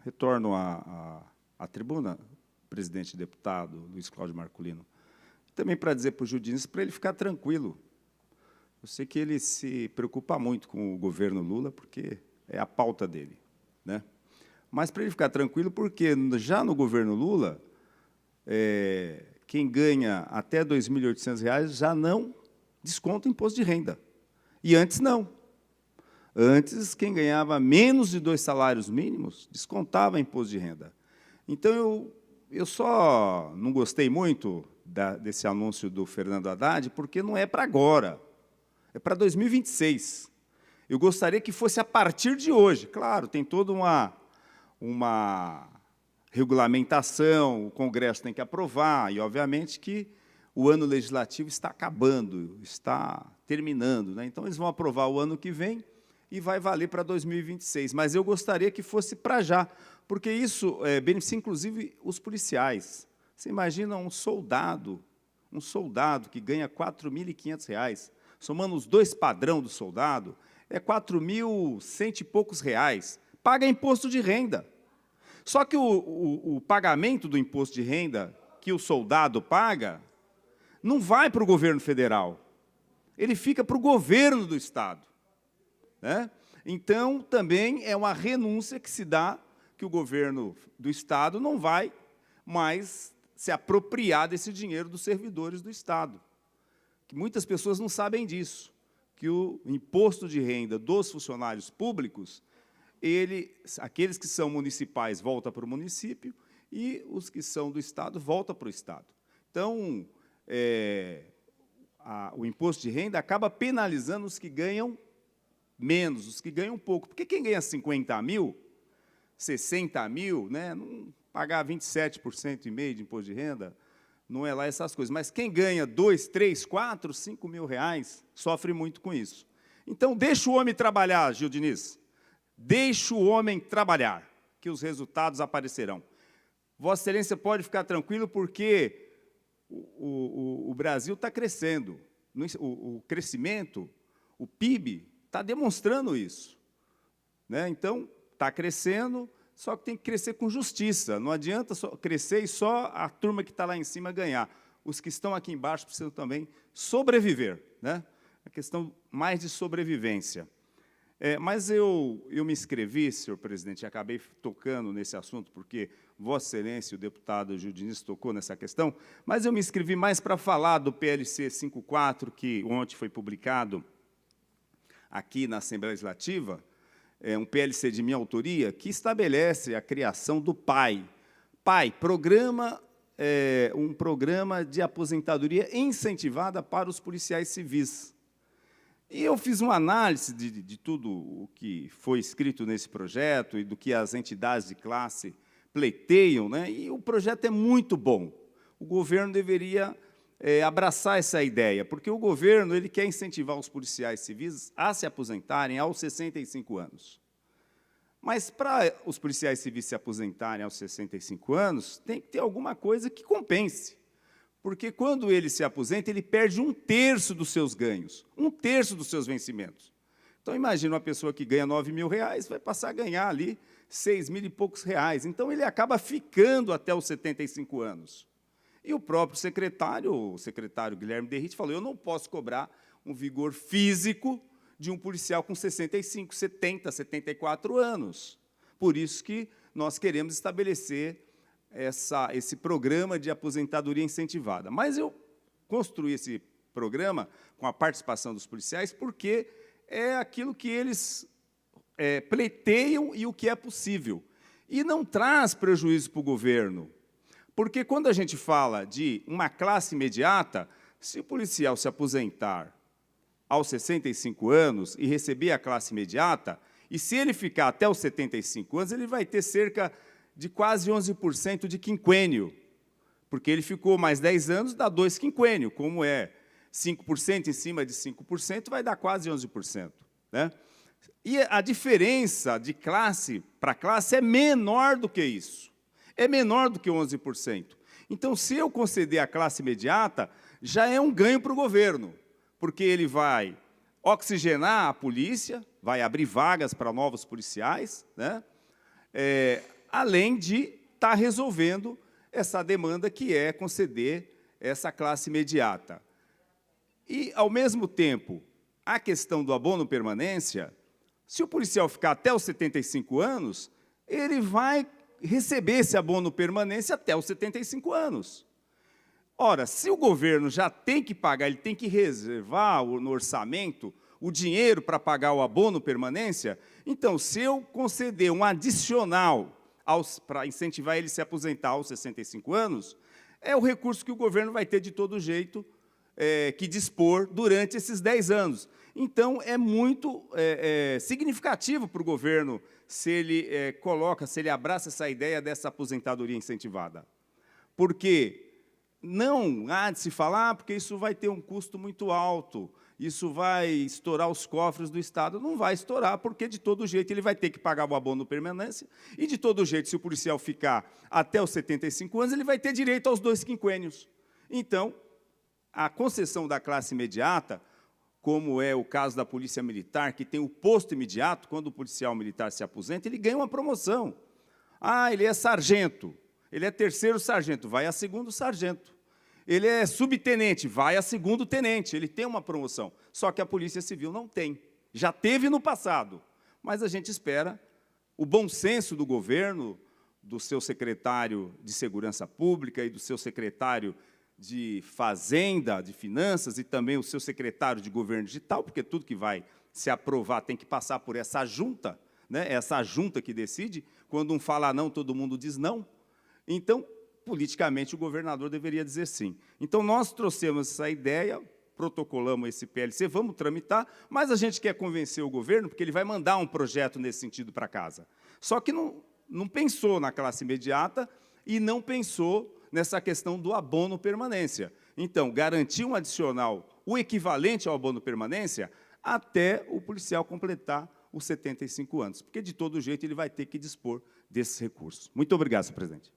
retorno à tribuna, presidente e deputado Luiz Cláudio Marculino, também para dizer para o Gil Diniz para ele ficar tranquilo. Eu sei que ele se preocupa muito com o governo Lula, porque é a pauta dele, né? Mas para ele ficar tranquilo, porque já no governo Lula, quem ganha até R$ 2.800 já não desconta o imposto de renda. E antes não. Antes, quem ganhava menos de 2 salários mínimos descontava imposto de renda. Então, eu só não gostei muito desse anúncio do Fernando Haddad, porque não é para agora, é para 2026. Eu gostaria que fosse a partir de hoje. Claro, tem toda uma regulamentação, o Congresso tem que aprovar, e, obviamente, que o ano legislativo está acabando, está terminando, né? Então, eles vão aprovar o ano que vem e vai valer para 2026. Mas eu gostaria que fosse para já, porque isso beneficia, inclusive, os policiais. Você imagina um soldado que ganha R$ 4.500, somando os 2 padrão do soldado, é R$ 4.100 e poucos reais, paga imposto de renda. Só que o pagamento do imposto de renda que o soldado paga não vai para o governo federal, ele fica para o governo do Estado, né? Então, também é uma renúncia que se dá, que o governo do Estado não vai mais se apropriar desse dinheiro dos servidores do Estado. Que muitas pessoas não sabem disso, que o imposto de renda dos funcionários públicos, aqueles que são municipais voltam para o município e os que são do Estado voltam para o Estado. Então, o imposto de renda acaba penalizando os que ganham menos, os que ganham pouco. Porque quem ganha 50 mil, 60 mil, né, não pagar 27,5% de imposto de renda, não é lá essas coisas. Mas quem ganha 2, 3, 4, 5 mil reais, sofre muito com isso. Então, deixa o homem trabalhar, Gil Diniz. Deixa o homem trabalhar, que os resultados aparecerão. Vossa Excelência pode ficar tranquilo, porque o Brasil está crescendo. O crescimento, o PIB, está demonstrando isso, né? Então, está crescendo, só que tem que crescer com justiça. Não adianta só crescer e só a turma que está lá em cima ganhar. Os que estão aqui embaixo precisam também sobreviver, né? A questão mais de sobrevivência. Mas eu me inscrevi, senhor presidente, e acabei tocando nesse assunto, porque Vossa Excelência, o deputado Gil Diniz, tocou nessa questão, mas eu me inscrevi mais para falar do PLC 54, que ontem foi publicado aqui na Assembleia Legislativa, um PLC de minha autoria, que estabelece a criação do PAI. PAI, um programa de aposentadoria incentivada para os policiais civis. E eu fiz uma análise de tudo o que foi escrito nesse projeto e do que as entidades de classe pleiteiam, né? E o projeto é muito bom. O governo deveria abraçar essa ideia, porque o governo ele quer incentivar os policiais civis a se aposentarem aos 65 anos. Mas, para os policiais civis se aposentarem aos 65 anos, tem que ter alguma coisa que compense. Porque, quando ele se aposenta, ele perde 1/3 dos seus ganhos, 1/3 dos seus vencimentos. Então, imagina uma pessoa que ganha R$ 9.000, vai passar a ganhar ali 6.000 e poucos reais. Então, ele acaba ficando até os 75 anos. E o próprio secretário, o secretário Guilherme Derrite, falou: eu não posso cobrar um vigor físico de um policial com 65, 70, 74 anos. Por isso que nós queremos estabelecer esse programa de aposentadoria incentivada. Mas eu construí esse programa com a participação dos policiais porque é aquilo que eles pleiteiam e o que é possível. E não traz prejuízo para o governo. Porque, quando a gente fala de uma classe imediata, se o policial se aposentar aos 65 anos e receber a classe imediata, e se ele ficar até os 75 anos, ele vai ter cerca de quase 11% de quinquênio, porque ele ficou mais 10 anos, dá 2 quinquênios, como é 5% em cima de 5%, vai dar quase 11%. Né? E a diferença de classe para classe é menor do que isso. É menor do que 11%. Então, se eu conceder a classe imediata, já é um ganho para o governo, porque ele vai oxigenar a polícia, vai abrir vagas para novos policiais, né? além de estar resolvendo essa demanda que é conceder essa classe imediata. E, ao mesmo tempo, a questão do abono permanência, se o policial ficar até os 75 anos, ele vai receber esse abono permanência até os 75 anos. Ora, se o governo já tem que pagar, ele tem que reservar no orçamento o dinheiro para pagar o abono permanência, então, se eu conceder um adicional para incentivar ele a se aposentar aos 65 anos, é o recurso que o governo vai ter de todo jeito que dispor durante esses 10 anos. Então, é muito significativo para o governo se ele se ele abraça essa ideia dessa aposentadoria incentivada. Porque não há de se falar, porque isso vai ter um custo muito alto, isso vai estourar os cofres do Estado. Não vai estourar, porque, de todo jeito, ele vai ter que pagar o abono permanência, e, de todo jeito, se o policial ficar até os 75 anos, ele vai ter direito aos 2 quinquênios. Então, a concessão da classe imediata, como é o caso da Polícia Militar, que tem o posto imediato, quando o policial militar se aposenta, ele ganha uma promoção. Ah, ele é sargento, ele é 3º sargento, vai a 2º sargento. Ele é subtenente, vai a 2º tenente, ele tem uma promoção. Só que a Polícia Civil não tem. Já teve no passado, mas a gente espera o bom senso do governo, do seu secretário de Segurança Pública e do seu secretário de Fazenda, de Finanças, e também o seu secretário de Governo Digital, porque tudo que vai se aprovar tem que passar por essa junta, né? Essa junta que decide. Quando um fala não, todo mundo diz não. Então, politicamente, o governador deveria dizer sim. Então, nós trouxemos essa ideia, protocolamos esse PLC, vamos tramitar, mas a gente quer convencer o governo, porque ele vai mandar um projeto nesse sentido para casa. Só que não pensou na classe imediata e não pensou nessa questão do abono permanência. Então, garantir um adicional, o equivalente ao abono permanência, até o policial completar os 75 anos, porque, de todo jeito, ele vai ter que dispor desses recursos. Muito obrigado, senhor presidente.